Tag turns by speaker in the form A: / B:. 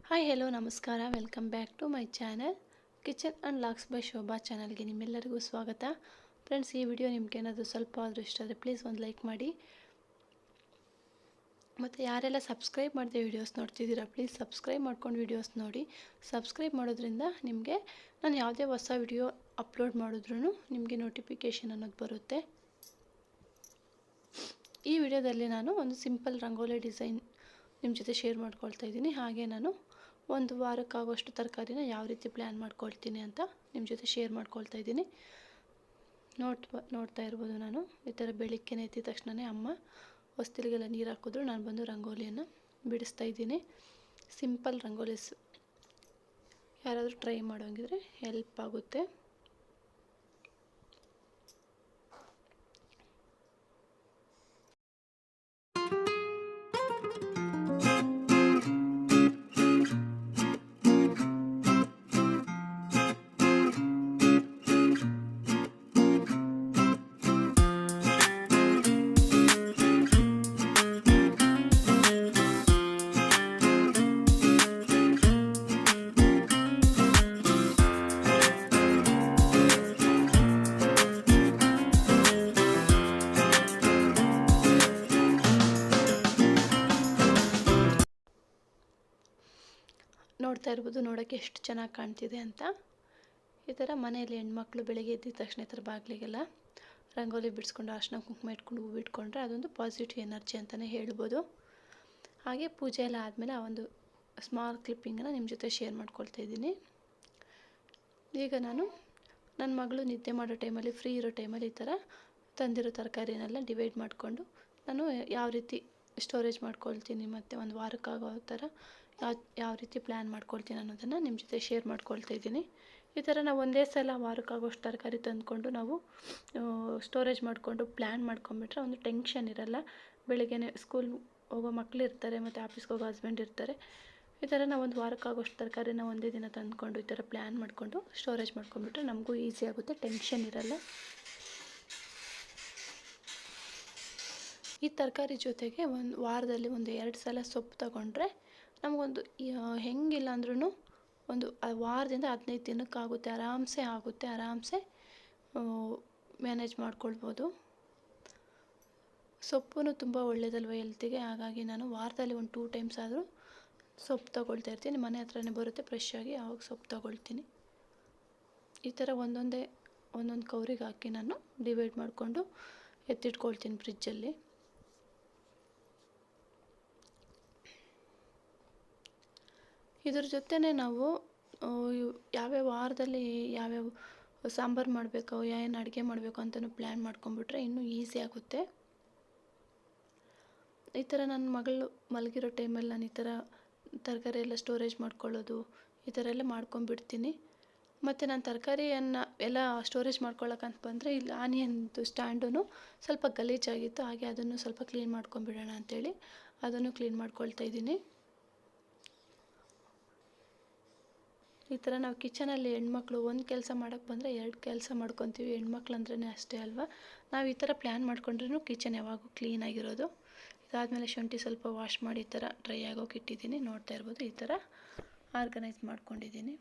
A: Hi hello ನಮಸ್ಕಾರ, welcome back to my channel kitchen and vlogs by Shobha ಚಾನಲ್ಗೆ ನಿಮ್ಮೆಲ್ಲರಿಗೂ ಸ್ವಾಗತ. ಫ್ರೆಂಡ್ಸ್, ಈ ವಿಡಿಯೋ ನಿಮಗೇನಾದರೂ ಸ್ವಲ್ಪ ಆದರೂ ಇಷ್ಟ ಆದರೆ ಪ್ಲೀಸ್ ಒಂದು ಲೈಕ್ ಮಾಡಿ. ಮತ್ತು ಯಾರೆಲ್ಲ ಸಬ್ಸ್ಕ್ರೈಬ್ ಮಾಡದೆ ವೀಡಿಯೋಸ್ ನೋಡ್ತಿದ್ದೀರಾ ಪ್ಲೀಸ್ ಸಬ್ಸ್ಕ್ರೈಬ್ ಮಾಡ್ಕೊಂಡು ವೀಡಿಯೋಸ್ ನೋಡಿ. ಸಬ್ಸ್ಕ್ರೈಬ್ ಮಾಡೋದ್ರಿಂದ ನಿಮಗೆ ನಾನು ಯಾವುದೇ ಹೊಸ ವಿಡಿಯೋ ಅಪ್ಲೋಡ್ ಮಾಡಿದ್ರೂ ನಿಮಗೆ ನೋಟಿಫಿಕೇಷನ್ ಅನ್ನೋದು ಬರುತ್ತೆ. ಈ ವಿಡಿಯೋದಲ್ಲಿ ನಾನು ಒಂದು ಸಿಂಪಲ್ ರಂಗೋಲಿ ಡಿಸೈನ್ ನಿಮ್ಮ ಜೊತೆ ಶೇರ್ ಮಾಡ್ಕೊಳ್ತಾ ಇದ್ದೀನಿ. ಹಾಗೆ ನಾನು ಒಂದು ವಾರಕ್ಕಾಗೋಷ್ಟು ತರಕಾರಿನ ಯಾವ ರೀತಿ ಪ್ಲ್ಯಾನ್ ಮಾಡ್ಕೊಳ್ತೀನಿ ಅಂತ ನಿಮ್ಮ ಜೊತೆ ಶೇರ್ ಮಾಡ್ಕೊಳ್ತಾ ಇದ್ದೀನಿ. ನೋಡ್ತಾ ಇರ್ಬೋದು. ನಾನು ಈ ಥರ ಬೆಳಿಗ್ಗೆ ಎದ್ದ ತಕ್ಷಣವೇ ಅಮ್ಮ ಹೊಸ್ತಿಲಿಗೆಲ್ಲ ನೀರು ಹಾಕಿದ್ರು, ನಾನು ಬಂದು ರಂಗೋಲಿಯನ್ನು ಬಿಡಿಸ್ತಾ ಇದ್ದೀನಿ. ಸಿಂಪಲ್ ರಂಗೋಲಿಸ್ ಯಾರಾದರೂ ಟ್ರೈ ಮಾಡೋಂಗಿದ್ರೆ ಹೆಲ್ಪ್ ಆಗುತ್ತೆ. ನೋಡ್ತಾ ಇರ್ಬೋದು, ನೋಡೋಕ್ಕೆ ಎಷ್ಟು ಚೆನ್ನಾಗಿ ಕಾಣ್ತಿದೆ ಅಂತ. ಈ ಥರ ಮನೆಯಲ್ಲಿ ಹೆಣ್ಮಕ್ಳು ಬೆಳಗ್ಗೆ ಎದ್ದ ತಕ್ಷಣ ಈ ಥರ ಬಾಗಿಲಿಗೆಲ್ಲ ರಂಗೋಲಿ ಬಿಡಿಸ್ಕೊಂಡು ಅರ್ಶಿನ ಕುಂಕುಮ ಇಟ್ಕೊಂಡು ಹೂವು ಇಟ್ಕೊಂಡ್ರೆ ಅದೊಂದು ಪಾಸಿಟಿವ್ ಎನರ್ಜಿ ಅಂತಲೇ ಹೇಳ್ಬೋದು. ಹಾಗೆ ಪೂಜೆ ಎಲ್ಲ ಆದಮೇಲೆ ಆ ಒಂದು ಸ್ಮಾಲ್ ಕ್ಲಿಪ್ಪಿಂಗನ್ನು ನಿಮ್ಮ ಜೊತೆ ಶೇರ್ ಮಾಡ್ಕೊಳ್ತಾ ಇದ್ದೀನಿ. ಈಗ ನಾನು ನನ್ನ ಮಗಳು ನಿದ್ದೆ ಮಾಡೋ ಟೈಮಲ್ಲಿ, ಫ್ರೀ ಇರೋ ಟೈಮಲ್ಲಿ ಈ ಥರ ತಂದಿರೋ ತರಕಾರಿನೆಲ್ಲ ಡಿವೈಡ್ ಮಾಡಿಕೊಂಡು ನಾನು ಯಾವ ರೀತಿ ಸ್ಟೋರೇಜ್ ಮಾಡ್ಕೊಳ್ತೀನಿ ಮತ್ತು ಒಂದು ವಾರಕ್ಕಾಗೋ ಥರ ಯಾವ ರೀತಿ ಪ್ಲ್ಯಾನ್ ಮಾಡ್ಕೊಳ್ತೀನಿ ಅನ್ನೋದನ್ನು ನಿಮ್ಮ ಜೊತೆ ಶೇರ್ ಮಾಡ್ಕೊಳ್ತಾ ಇದ್ದೀನಿ. ಈ ಥರ ನಾವು ಒಂದೇ ಸಲ ವಾರಕ್ಕಾಗೋಷ್ಟು ತರಕಾರಿ ತಂದುಕೊಂಡು ನಾವು ಸ್ಟೋರೇಜ್ ಮಾಡಿಕೊಂಡು ಪ್ಲ್ಯಾನ್ ಮಾಡ್ಕೊಂಬಿಟ್ರೆ ಒಂದು ಟೆನ್ಷನ್ ಇರಲ್ಲ. ಬೆಳಗ್ಗೆ ಸ್ಕೂಲ್ ಹೋಗೋ ಮಕ್ಕಳು ಇರ್ತಾರೆ ಮತ್ತು ಆಫೀಸ್ಗೆ ಹೋಗೋ ಹಸ್ಬೆಂಡ್ ಇರ್ತಾರೆ. ಈ ಥರ ನಾವು ಒಂದು ವಾರಕ್ಕಾಗೋಷ್ಟು ತರಕಾರಿನ ಒಂದೇ ದಿನ ತಂದುಕೊಂಡು ಈ ಥರ ಪ್ಲ್ಯಾನ್ ಮಾಡಿಕೊಂಡು ಸ್ಟೋರೇಜ್ ಮಾಡ್ಕೊಂಬಿಟ್ರೆ ನಮಗೂ ಈಸಿ ಆಗುತ್ತೆ, ಟೆನ್ಷನ್ ಇರಲ್ಲ. ಈ ತರಕಾರಿ ಜೊತೆಗೆ ಒಂದು ವಾರದಲ್ಲಿ ಒಂದು 2 ಸಲ ಸೊಪ್ಪು ತಗೊಂಡ್ರೆ ನಮಗೊಂದು ಹೆಂಗಿಲ್ಲ ಅಂದ್ರೂ ಒಂದು ವಾರದಿಂದ 15 ದಿನಕ್ಕಾಗುತ್ತೆ, ಆರಾಮ್ಸೆ ಮ್ಯಾನೇಜ್ ಮಾಡ್ಕೊಳ್ಬೋದು. ಸೊಪ್ಪು ತುಂಬ ಒಳ್ಳೆಯದಲ್ವ ಹೆಲ್ತಿಗೆ. ಹಾಗಾಗಿ ನಾನು ವಾರದಲ್ಲಿ ಒಂದು 2 ಟೈಮ್ಸ್ ಆದರೂ ಸೊಪ್ಪು ತೊಗೊಳ್ತಾ ಇರ್ತೀನಿ. ಮನೆ ಹತ್ರನೇ ಬರುತ್ತೆ ಫ್ರೆಶ್ ಆಗಿ, ಆವಾಗ ಸೊಪ್ಪು ತೊಗೊಳ್ತೀನಿ. ಈ ಥರ ಒಂದೊಂದು ಕವರಿಗೆ ಹಾಕಿ ನಾನು ಡಿವೈಡ್ ಮಾಡಿಕೊಂಡು ಎತ್ತಿಟ್ಕೊಳ್ತೀನಿ ಫ್ರಿಜ್ಜಲ್ಲಿ. ಇದ್ರ ಜೊತೆನೇ ನಾವು ಯಾವ್ಯಾವ ವಾರದಲ್ಲಿ ಯಾವ್ಯಾವ ಸಾಂಬಾರು ಮಾಡಬೇಕು, ಏನು ಅಡುಗೆ ಮಾಡಬೇಕು ಅಂತಲೂ ಪ್ಲ್ಯಾನ್ ಮಾಡ್ಕೊಂಬಿಟ್ರೆ ಇನ್ನೂ ಈಸಿ ಆಗುತ್ತೆ. ಈ ಥರ ನನ್ನ ಮಗಳು ಮಲಗಿರೋ ಟೈಮಲ್ಲಿ ನಾನು ಈ ಥರ ತರಕಾರಿ ಎಲ್ಲ ಸ್ಟೋರೇಜ್ ಮಾಡ್ಕೊಳ್ಳೋದು ಈ ಥರ ಎಲ್ಲ ಮಾಡ್ಕೊಂಬಿಡ್ತೀನಿ. ಮತ್ತು ನಾನು ತರಕಾರಿಯನ್ನು ಎಲ್ಲ ಸ್ಟೋರೇಜ್ ಮಾಡ್ಕೊಳ್ಳೋಕ್ಕಂತ ಬಂದರೆ ಇಲ್ಲಿ ಆನಿಯನ್ದು ಸ್ಟ್ಯಾಂಡು ಸ್ವಲ್ಪ ಗಲೀಜಾಗಿತ್ತು. ಹಾಗೆ ಅದನ್ನು ಸ್ವಲ್ಪ ಕ್ಲೀನ್ ಮಾಡ್ಕೊಂಬಿಡೋಣ ಅಂಥೇಳಿ ಅದನ್ನು ಕ್ಲೀನ್ ಮಾಡ್ಕೊಳ್ತಾ ಇದ್ದೀನಿ. ಈ ಥರ ನಾವು ಕಿಚನಲ್ಲಿ ಹೆಣ್ಮಕ್ಳು ಒಂದು ಕೆಲಸ ಮಾಡೋಕ್ಕೆ ಬಂದರೆ 2 ಕೆಲಸ ಮಾಡ್ಕೊತೀವಿ. ಹೆಣ್ಮಕ್ಳು ಅಂದ್ರೇ ಅಷ್ಟೇ ಅಲ್ವಾ. ನಾವು ಈ ಥರ ಪ್ಲ್ಯಾನ್ ಮಾಡ್ಕೊಂಡ್ರೂ ಕಿಚನ್ ಯಾವಾಗೂ ಕ್ಲೀನಾಗಿರೋದು. ಇದಾದಮೇಲೆ ಶುಂಠಿ ಸ್ವಲ್ಪ ವಾಶ್ ಮಾಡಿ ಈ ಥರ ಡ್ರೈ ಆಗೋಕೆ ಇಟ್ಟಿದ್ದೀನಿ. ನೋಡ್ತಾ ಇರ್ಬೋದು, ಈ ಥರ ಆರ್ಗನೈಸ್ ಮಾಡ್ಕೊಂಡಿದ್ದೀನಿ.